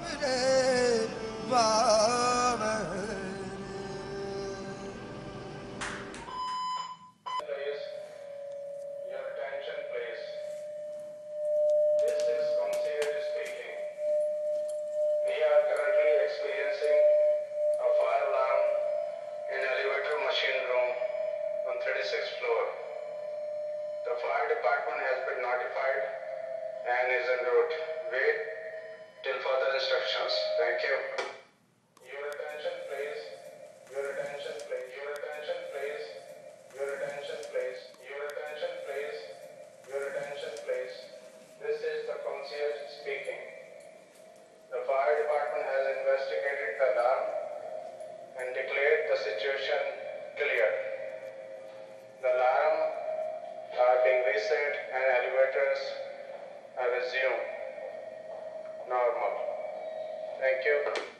Your attention, please. This is concierge speaking. We are currently experiencing a fire alarm in elevator machine room on 36th floor. The fire department has been notified and is en route. Wait till further instructions. Thank you. Your attention, please. Your attention, please. Your attention, please. Your attention, please. Your attention, please. Your attention, please. This is the concierge speaking. The fire department has investigated the alarm and declared the situation clear. The alarm are being reset and elevators are resumed normal. Thank you.